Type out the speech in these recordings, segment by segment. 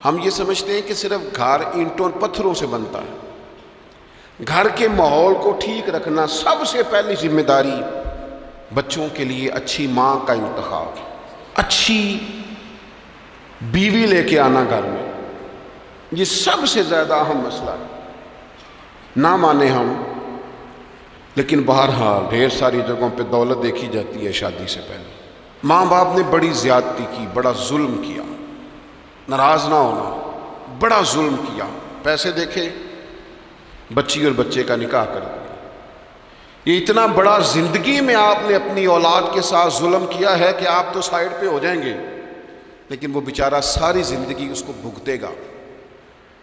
ہم یہ سمجھتے ہیں کہ صرف گھر اینٹوں پتھروں سے بنتا ہے۔ گھر کے ماحول کو ٹھیک رکھنا سب سے پہلی ذمہ داری بچوں کے لیے اچھی ماں کا انتخاب، اچھی بیوی لے کے آنا گھر میں، یہ سب سے زیادہ اہم مسئلہ ہے۔ نہ مانے ہم، لیکن بہرحال ڈھیر ساری جگہوں پہ دولت دیکھی جاتی ہے شادی سے پہلے۔ ماں باپ نے بڑی زیادتی کی، بڑا ظلم کیا، ناراض نہ ہونا، بڑا ظلم کیا۔ پیسے دیکھے، بچی اور بچے کا نکاح کر دیا۔ یہ اتنا بڑا زندگی میں آپ نے اپنی اولاد کے ساتھ ظلم کیا ہے کہ آپ تو سائیڈ پہ ہو جائیں گے، لیکن وہ بیچارہ ساری زندگی اس کو بھگتے گا۔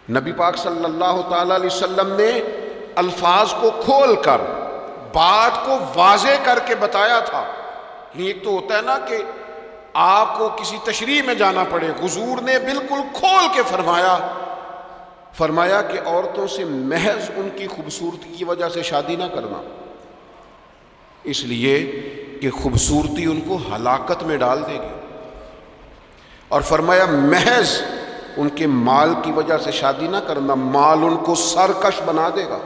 نبی پاک صلی اللہ تعالی علیہ وسلم نے الفاظ کو کھول کر، بات کو واضح کر کے بتایا تھا۔ ایک تو ہوتا ہے نا کہ آپ کو کسی تشریح میں جانا پڑے، حضور نے بالکل کھول کے فرمایا کہ عورتوں سے محض ان کی خوبصورتی کی وجہ سے شادی نہ کرنا، اس لیے کہ خوبصورتی ان کو ہلاکت میں ڈال دے گی، اور فرمایا محض ان کے مال کی وجہ سے شادی نہ کرنا، مال ان کو سرکش بنا دے گا۔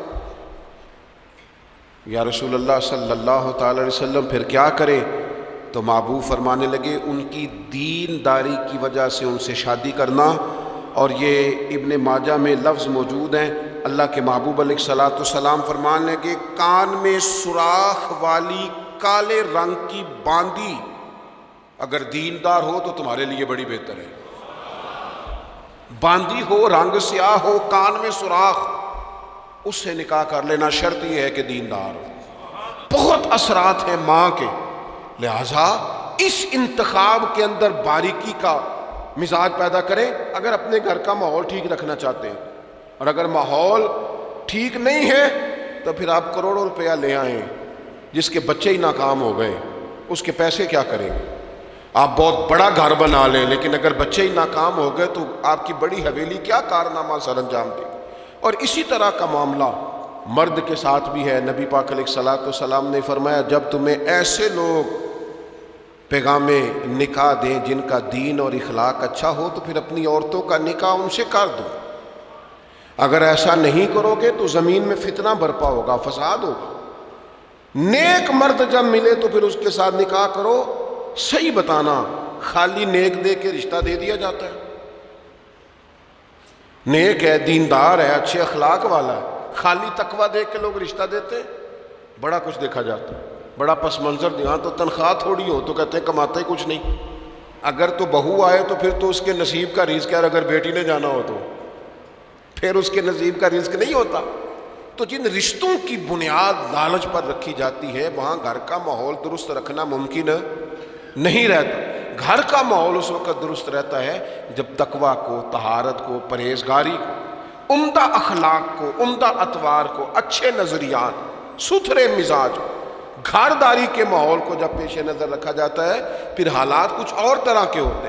یا رسول اللہ صلی اللہ تعالی علیہ وسلم پھر کیا کرے؟ تو محبوب فرمانے لگے ان کی دینداری کی وجہ سے ان سے شادی کرنا۔ اور یہ ابن ماجہ میں لفظ موجود ہیں، اللہ کے محبوب علیہ الصلوۃ والسلام فرمانے لگے کان میں سوراخ والی کالے رنگ کی باندی اگر دیندار ہو تو تمہارے لیے بڑی بہتر ہے۔ باندی ہو، رنگ سیاہ ہو، کان میں سوراخ، اس سے نکاح کر لینا، شرط یہ ہے کہ دیندار ہو۔ بہت اثرات ہیں ماں کے، لہذا اس انتخاب کے اندر باریکی کا مزاج پیدا کریں اگر اپنے گھر کا ماحول ٹھیک رکھنا چاہتے ہیں۔ اور اگر ماحول ٹھیک نہیں ہے تو پھر آپ کروڑوں روپیہ لے آئیں، جس کے بچے ہی ناکام ہو گئے، اس کے پیسے کیا کریں گے؟ آپ بہت بڑا گھر بنا لیں، لیکن اگر بچے ہی ناکام ہو گئے تو آپ کی بڑی حویلی کیا کارنامہ سر انجام دے گی؟ اور اسی طرح کا معاملہ مرد کے ساتھ بھی ہے۔ نبی پاک علیہ الصلوۃ والسلام نے فرمایا جب تمہیں ایسے لوگ پیغام نکاح دیں جن کا دین اور اخلاق اچھا ہو تو پھر اپنی عورتوں کا نکاح ان سے کر دو۔ اگر ایسا نہیں کرو گے تو زمین میں فتنہ برپا ہوگا، فساد ہوگا۔ نیک مرد جب ملے تو پھر اس کے ساتھ نکاح کرو۔ صحیح بتانا، خالی نیک دے کے رشتہ دے دیا جاتا ہے؟ نیک ہے، دیندار ہے، اچھے اخلاق والا ہے، خالی تقویٰ دیکھ کے لوگ رشتہ دیتے ہیں؟ بڑا کچھ دیکھا جاتا ہے، بڑا پس منظر دیا تو تنخواہ تھوڑی ہو تو کہتے ہیں کماتا ہی کچھ نہیں۔ اگر تو بہو آئے تو پھر تو اس کے نصیب کا رزق ہے، اور اگر بیٹی نے جانا ہو تو پھر اس کے نصیب کا رزق نہیں ہوتا۔ تو جن رشتوں کی بنیاد لالچ پر رکھی جاتی ہے وہاں گھر کا ماحول درست رکھنا ممکن نہیں رہتا۔ گھر کا ماحول اس وقت درست رہتا ہے جب تقویٰ کو، طہارت کو، پرہیزگاری کو، عمدہ اخلاق کو، عمدہ اطوار کو، اچھے نظریات، ستھرے مزاج، گھرداری کے ماحول کو جب پیش نظر رکھا جاتا ہے، پھر حالات کچھ اور طرح کے ہوتے ہیں۔